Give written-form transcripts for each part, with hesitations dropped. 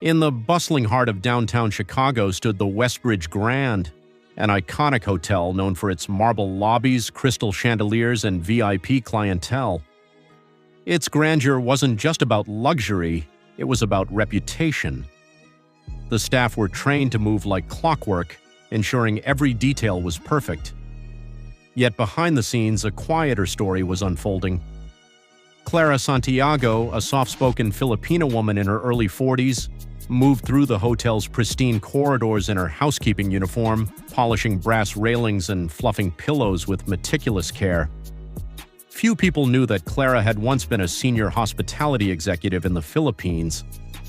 In the bustling heart of downtown Chicago stood the Westbridge Grand, an iconic hotel known for its marble lobbies, crystal chandeliers, and VIP clientele. Its grandeur wasn't just about luxury, it was about reputation. The staff were trained to move like clockwork, ensuring every detail was perfect. Yet behind the scenes, a quieter story was unfolding. Clara Santiago, a soft-spoken Filipina woman in her early 40s, moved through the hotel's pristine corridors in her housekeeping uniform, polishing brass railings and fluffing pillows with meticulous care. Few people knew that Clara had once been a senior hospitality executive in the Philippines,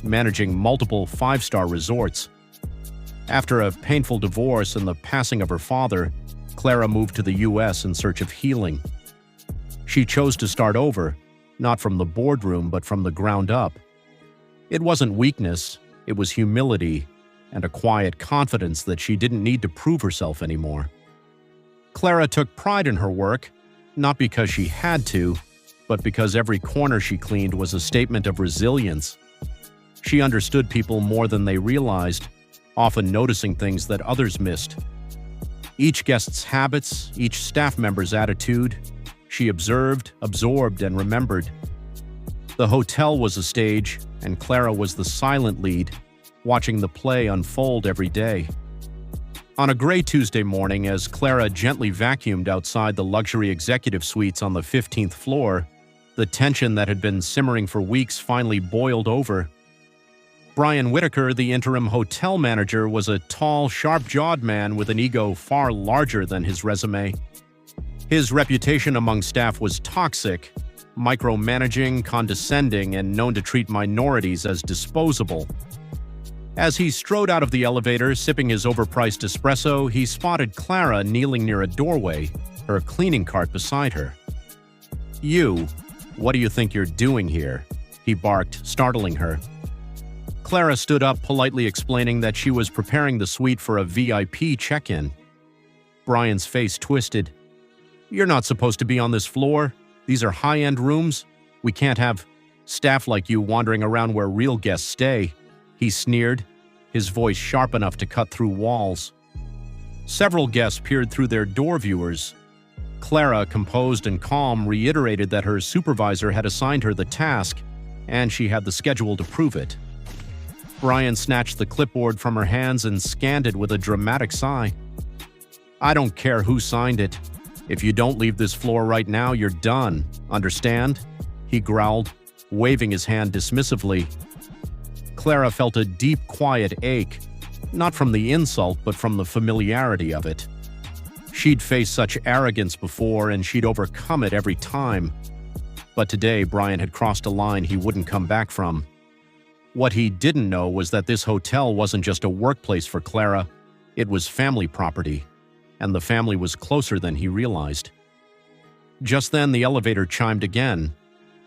managing multiple five-star resorts. After a painful divorce and the passing of her father, Clara moved to the U.S. in search of healing. She chose to start over, not from the boardroom but from the ground up. It wasn't weakness, it was humility and a quiet confidence that she didn't need to prove herself anymore. Clara took pride in her work, not because she had to, but because every corner she cleaned was a statement of resilience. She understood people more than they realized, often noticing things that others missed. Each guest's habits, each staff member's attitude, she observed, absorbed, and remembered. The hotel was a stage, and Clara was the silent lead, watching the play unfold every day. On a gray Tuesday morning, as Clara gently vacuumed outside the luxury executive suites on the 15th floor, the tension that had been simmering for weeks finally boiled over. Brian Whitaker, the interim hotel manager, was a tall, sharp-jawed man with an ego far larger than his resume. His reputation among staff was toxic, micromanaging, condescending, and known to treat minorities as disposable. As he strode out of the elevator, sipping his overpriced espresso, he spotted Clara kneeling near a doorway, her cleaning cart beside her. "You, what do you think you're doing here?" he barked, startling her. Clara stood up, politely explaining that she was preparing the suite for a VIP check-in. Brian's face twisted. "You're not supposed to be on this floor. These are high-end rooms. We can't have staff like you wandering around where real guests stay," he sneered, his voice sharp enough to cut through walls. Several guests peered through their door viewers. Clara, composed and calm, reiterated that her supervisor had assigned her the task, and she had the schedule to prove it. Brian snatched the clipboard from her hands and scanned it with a dramatic sigh. "I don't care who signed it. If you don't leave this floor right now, you're done. Understand?" he growled, waving his hand dismissively. Clara felt a deep, quiet ache, not from the insult but from the familiarity of it. She'd faced such arrogance before, and she'd overcome it every time. But today, Brian had crossed a line he wouldn't come back from. What he didn't know was that this hotel wasn't just a workplace for Clara, it was family property, and the family was closer than he realized. Just then, the elevator chimed again.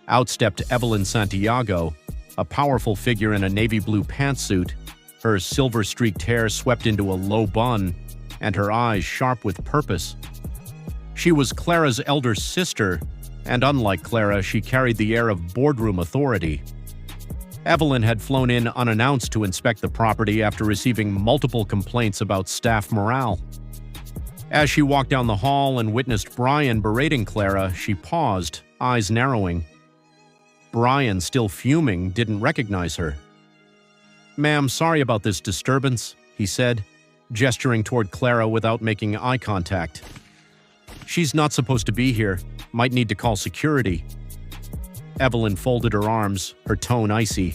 Out stepped Evelyn Santiago, a powerful figure in a navy blue pantsuit, her silver-streaked hair swept into a low bun, and her eyes sharp with purpose. She was Clara's elder sister, and unlike Clara, she carried the air of boardroom authority. Evelyn had flown in unannounced to inspect the property after receiving multiple complaints about staff morale. As she walked down the hall and witnessed Brian berating Clara, she paused, eyes narrowing. Brian, still fuming, didn't recognize her. "Ma'am, sorry about this disturbance," he said, gesturing toward Clara without making eye contact. "She's not supposed to be here. Might need to call security." Evelyn folded her arms, her tone icy.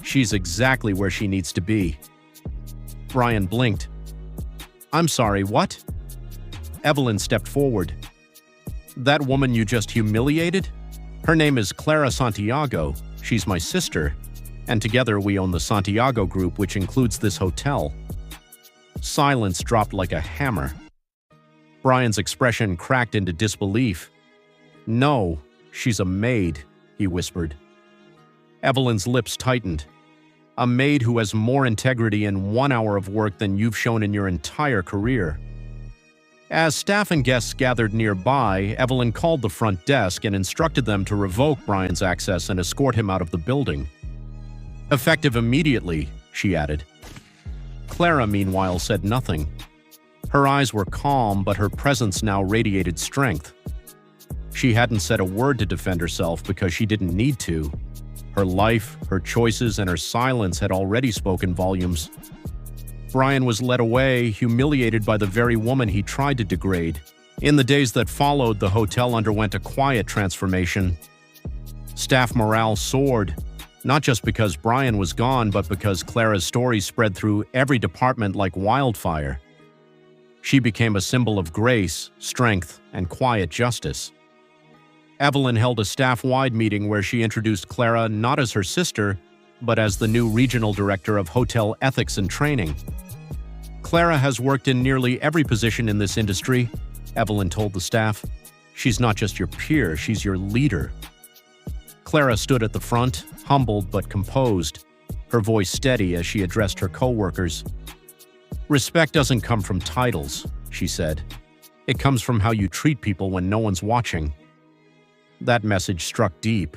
"She's exactly where she needs to be." Brian blinked. "I'm sorry, what?" Evelyn stepped forward. "That woman you just humiliated? Her name is Clara Santiago. She's my sister, and together we own the Santiago Group, which includes this hotel." Silence dropped like a hammer. Brian's expression cracked into disbelief. "No, she's a maid," he whispered. Evelyn's lips tightened. "A maid who has more integrity in 1 hour of work than you've shown in your entire career." As staff and guests gathered nearby, Evelyn called the front desk and instructed them to revoke Brian's access and escort him out of the building. Effective immediately, she added. Clara, meanwhile, said nothing. Her eyes were calm, but her presence now radiated strength. She hadn't said a word to defend herself because she didn't need to. Her life, her choices, and her silence had already spoken volumes. Brian was led away, humiliated by the very woman he tried to degrade. In the days that followed, the hotel underwent a quiet transformation. Staff morale soared, not just because Brian was gone, but because Clara's story spread through every department like wildfire. She became a symbol of grace, strength, and quiet justice. Evelyn held a staff-wide meeting where she introduced Clara not as her sister, but as the new regional director of hotel ethics and training. Clara has worked in nearly every position in this industry, Evelyn told the staff. She's not just your peer, she's your leader. Clara stood at the front, humbled but composed, her voice steady as she addressed her co-workers. Respect doesn't come from titles, she said. It comes from how you treat people when no one's watching. That message struck deep.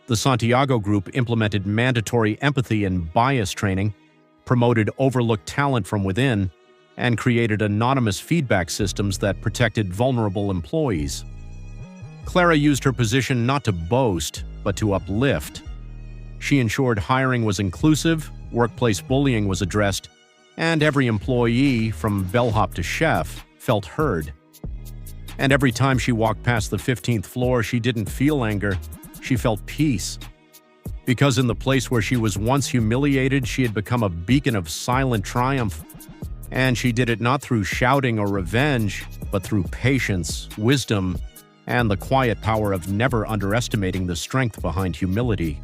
The Santiago Group implemented mandatory empathy and bias training, promoted overlooked talent from within, and created anonymous feedback systems that protected vulnerable employees. Clara used her position not to boast, but to uplift. She ensured hiring was inclusive, workplace bullying was addressed, and every employee, from bellhop to chef, felt heard. And every time she walked past the 15th floor, she didn't feel anger, she felt peace. Because in the place where she was once humiliated, she had become a beacon of silent triumph. And she did it not through shouting or revenge, but through patience, wisdom, and the quiet power of never underestimating the strength behind humility.